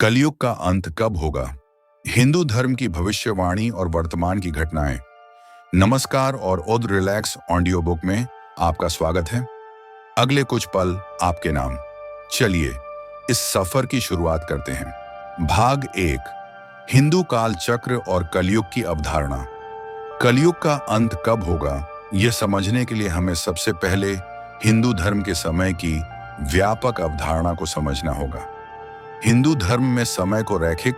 कलयुग का अंत कब होगा? हिंदू धर्म की भविष्यवाणी और वर्तमान की घटनाएं। नमस्कार और ओद रिलैक्स ऑडियो बुक में आपका स्वागत है। अगले कुछ पल आपके नाम। चलिए इस सफर की शुरुआत करते हैं। भाग 1, हिंदू काल चक्र और कलयुग की अवधारणा। कलयुग का अंत कब होगा, यह समझने के लिए हमें सबसे पहले हिंदू धर्म के समय की व्यापक अवधारणा को समझना होगा। हिंदू धर्म में समय को रैखिक,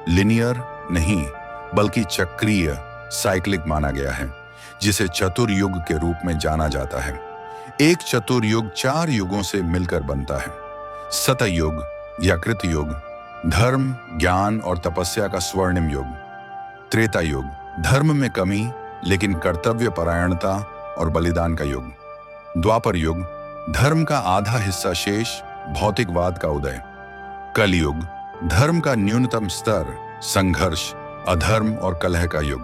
लिनियर नहीं बल्कि चक्रीय, साइक्लिक माना गया है, जिसे चतुर्युग के रूप में जाना जाता है। एक चतुर्युग 4 युगों से मिलकर बनता है। सतयुग या कृतयुग, धर्म, ज्ञान और तपस्या का स्वर्णिम युग। त्रेता युग, धर्म में कमी लेकिन कर्तव्य परायणता और बलिदान का युग। द्वापर युग, धर्म का आधा हिस्सा शेष, भौतिकवाद का उदय। कलयुग, धर्म का न्यूनतम स्तर, संघर्ष, अधर्म और कलह का युग।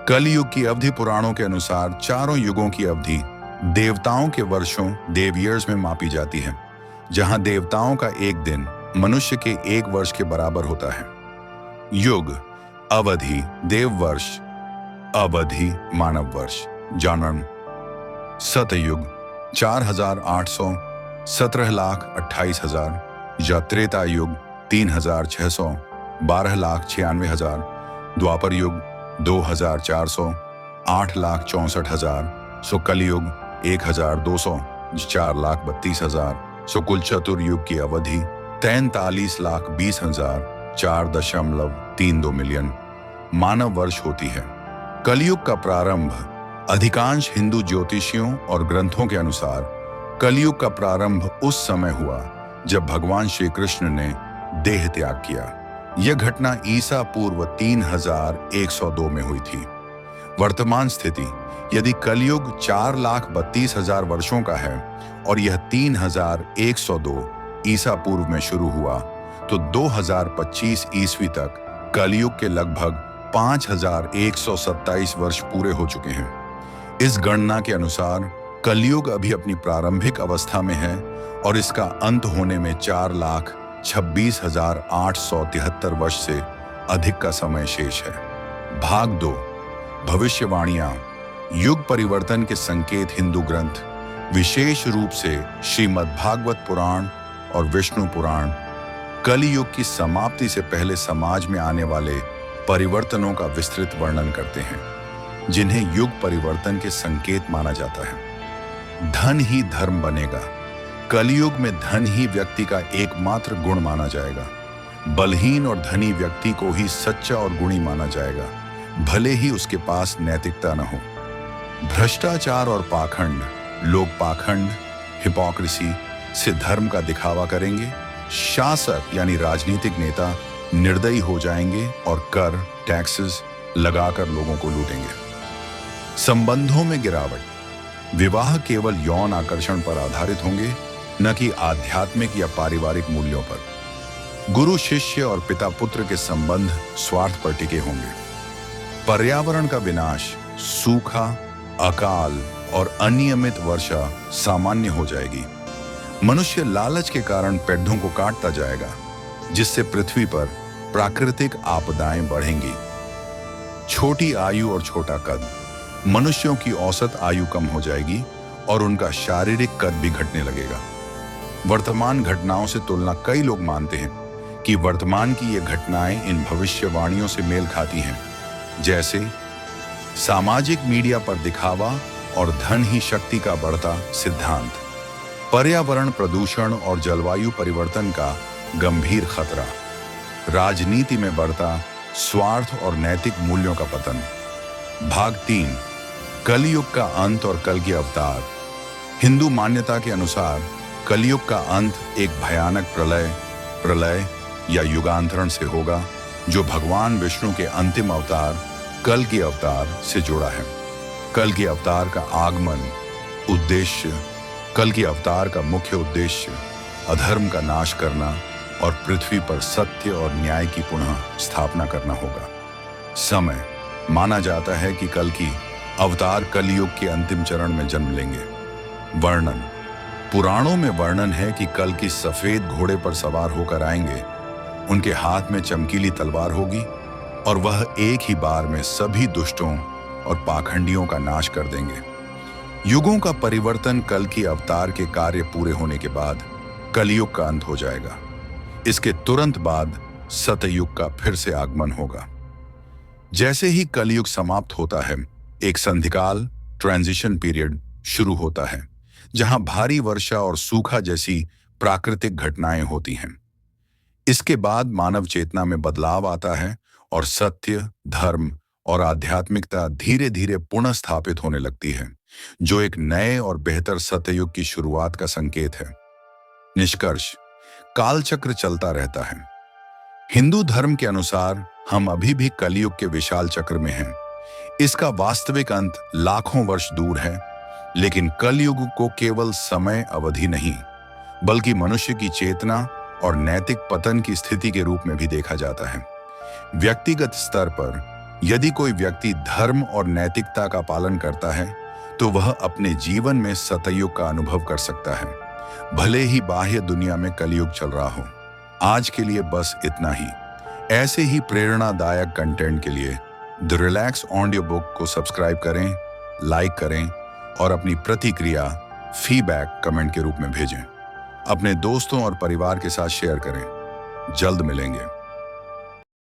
कलयुग की अवधि पुराणों के अनुसार चारों युगों की अवधि देवताओं के वर्षों, देव ईयर्स में मापी जाती है, जहां देवताओं का एक दिन मनुष्य के 1 वर्ष के बराबर होता है। युग, अवधि, देव वर्ष, अवधि, मानव वर्ष, जन्म। सतयुग 4800, 17,28,000 या त्रेता युग 3,600, 12,96,000। द्वापर युग 2,400, 8,64,000। सो कलयुग 1,200, 4,32,000। सो कुल चतुर्युग की अवधि 43,20,000, 4.32 मिलियन मानव वर्ष होती है। कलयुग का प्रारंभ, अधिकांश हिंदू ज्योतिषियों और ग्रंथों के अनुसार कलयुग का प्रारंभ उस समय हुआ जब भगवान श्री कृष्ण ने देह त्याग किया। यह घटना ईसा पूर्व 3102 में हुई थी। वर्तमान स्थिति, यदि कलयुग 4,32,000 वर्षों का है और यह 3102 ईसा पूर्व में शुरू हुआ, तो 2025 ईस्वी तक कलयुग के लगभग 5,127 वर्ष पूरे हो चुके हैं। इस गणना के अनुसार कलयुग अभी अपनी प्रारंभिक अवस्था में है और इसका अंत होने में 4,26,873 वर्ष से अधिक का समय शेष है। भाग 2, भविष्यवाणियां, युग परिवर्तन के संकेत। हिंदू ग्रंथ, विशेष रूप से श्रीमद् भागवत पुराण और विष्णु पुराण, कलयुग की समाप्ति से पहले समाज में आने वाले परिवर्तनों का विस्तृत वर्णन करते हैं, जिन्हें युग परिवर्तन के संकेत माना जाता है। धन ही धर्म बनेगा। कलयुग में धन ही व्यक्ति का एकमात्र गुण माना जाएगा। बलहीन और धनी व्यक्ति को ही सच्चा और गुणी माना जाएगा, भले ही उसके पास नैतिकता न हो। भ्रष्टाचार और पाखंड, लोग पाखंड, हिपोक्रेसी से धर्म का दिखावा करेंगे। शासक यानी राजनीतिक नेता निर्दयी हो जाएंगे और कर, टैक्सेस लगाकर लोगों को लूटेंगे। संबंधों में गिरावट, विवाह केवल यौन आकर्षण पर आधारित होंगे, न कि आध्यात्मिक या पारिवारिक मूल्यों पर। गुरु शिष्य और पिता पुत्र के संबंध स्वार्थ पर टिके होंगे। पर्यावरण का विनाश, सूखा, अकाल और अनियमित वर्षा सामान्य हो जाएगी। मनुष्य लालच के कारण पेड़ों को काटता जाएगा, जिससे पृथ्वी पर प्राकृतिक आपदाएं बढ़ेंगी। छोटी आयु और छोटा कद, मनुष्यों की औसत आयु कम हो जाएगी और उनका शारीरिक कद भी घटने लगेगा। वर्तमान घटनाओं से तुलना, कई लोग मानते हैं कि वर्तमान की ये घटनाएं इन भविष्यवाणियों से मेल खाती हैं, जैसे सामाजिक मीडिया पर दिखावा और धन ही शक्ति का बढ़ता सिद्धांत, पर्यावरण प्रदूषण और जलवायु परिवर्तन का गंभीर खतरा, राजनीति में बढ़ता स्वार्थ और नैतिक मूल्यों का पतन। भाग 3, कलयुग का अंत और कल की अवतार। हिंदू मान्यता के अनुसार कलयुग का अंत एक भयानक प्रलय या युगांतरण से होगा, जो भगवान विष्णु के अंतिम अवतार कल की अवतार से जुड़ा है। कल की अवतार का आगमन उद्देश्य, कल की अवतार का मुख्य उद्देश्य अधर्म का नाश करना और पृथ्वी पर सत्य और न्याय की पुनः स्थापना करना होगा। समय, माना जाता है कि कल की अवतार कलयुग के अंतिम चरण में जन्म लेंगे। वर्णन, पुराणों में वर्णन है कि कल की सफेद घोड़े पर सवार होकर आएंगे उनके हाथ में चमकीली तलवार होगी और वह एक ही बार में सभी दुष्टों और पाखंडियों का नाश कर देंगे। युगों का परिवर्तन कल की अवतार के कार्य पूरे होने के बाद कलयुग का अंत हो जाएगा। इसके तुरंत बाद सतयुग का फिर से आगमन होगा। जैसे ही कलयुग समाप्त होता है, एक संधिकाल ट्रांजिशन पीरियड शुरू होता है, जहां भारी वर्षा और सूखा जैसी प्राकृतिक घटनाएं होती हैं। इसके बाद मानव चेतना में बदलाव आता है और सत्य, धर्म और आध्यात्मिकता धीरे धीरे पुनः स्थापित होने लगती है, जो एक नए और बेहतर सत्ययुग की शुरुआत का संकेत है। निष्कर्ष, कालचक्र चलता रहता है। हिंदू धर्म के अनुसार हम अभी भी कलयुग के विशाल चक्र में हैं। इसका वास्तविक अंत लाखों वर्ष दूर है, लेकिन कलयुग को केवल समय अवधि नहीं, बल्कि मनुष्य की चेतना और नैतिक पतन की स्थिति के रूप में भी देखा जाता है। व्यक्तिगत स्तर पर यदि कोई व्यक्ति धर्म और नैतिकता का पालन करता है, तो वह अपने जीवन में सतयुग का अनुभव कर सकता है, भले ही बाह्य दुनिया में कलयुग चल रहा हो। आज के लिए बस इतना ही। ऐसे ही प्रेरणादायक कंटेंट के लिए द रिलैक्स ऑडियो बुक को सब्सक्राइब करें, लाइक करें और अपनी प्रतिक्रिया फीडबैक कमेंट के रूप में भेजें। अपने दोस्तों और परिवार के साथ शेयर करें। जल्द मिलेंगे।